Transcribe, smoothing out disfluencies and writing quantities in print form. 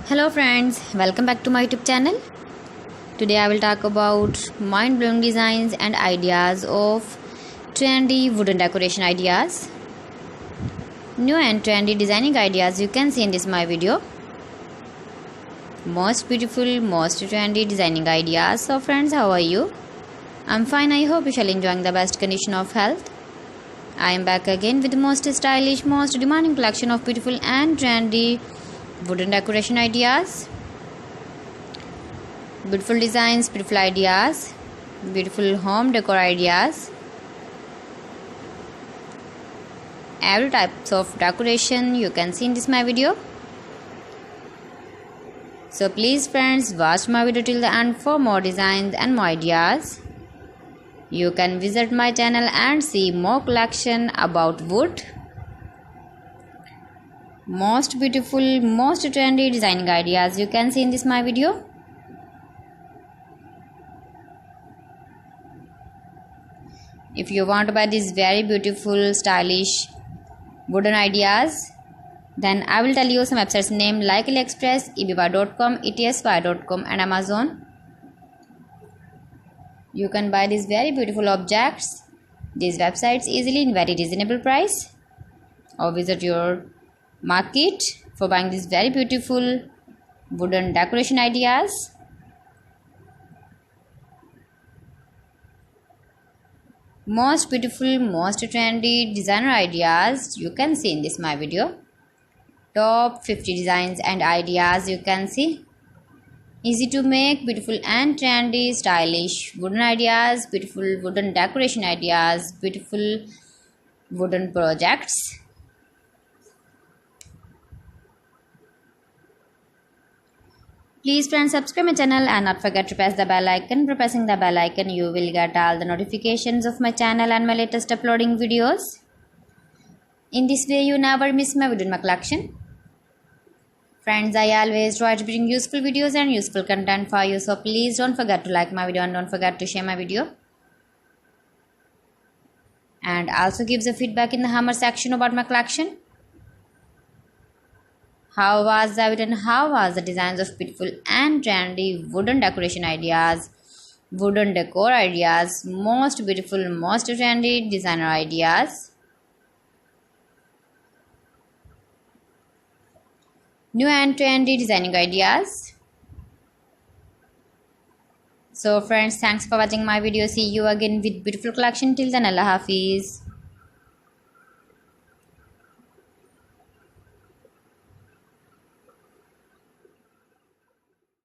Hello friends, welcome back to my YouTube channel. Today I will talk about mind-blowing designs and ideas of trendy wooden decoration ideas. New and trendy designing ideas you can see in this my video. Most beautiful, most trendy designing ideas. So friends, how are you? I'm fine. I hope you shall enjoying the best condition of health. I am back again with the most stylish, most demanding collection of beautiful and trendy wooden decoration ideas. Beautiful designs, beautiful ideas, beautiful home decor ideas. Every types of decoration you can see in this my video. So please friends, watch my video till the end for more designs and more ideas. You can visit my channel and see more collection about wood. Most beautiful, most trendy designing ideas you can see in this my video. If you want to buy these very beautiful, stylish wooden ideas, then I will tell you some websites name like AliExpress, eBay.com, etsy.com and Amazon. You can buy these very beautiful objects, these websites easily in very reasonable price, or visit your market for buying these very beautiful wooden decoration ideas. Most beautiful, most trendy designer ideas you can see in this my video. Top 50 designs and ideas you can see. Easy to make, beautiful and trendy, stylish wooden ideas, beautiful wooden decoration ideas, beautiful wooden projects. Please friends, subscribe my channel and not forget to press the bell icon. By pressing the bell icon, you will get all the notifications of my channel and my latest uploading videos. In this way, you never miss my video in my collection. Friends, I always try to bring useful videos and useful content for you. So please don't forget to like my video and don't forget to share my video. And also give the feedback in the hammer section about my collection. How was the video and how was the designs of beautiful and trendy wooden decoration ideas, wooden decor ideas, most beautiful, most trendy designer ideas. New and trendy designing ideas. So friends, thanks for watching my video. See you again with beautiful collection. Till then, Allah Hafiz.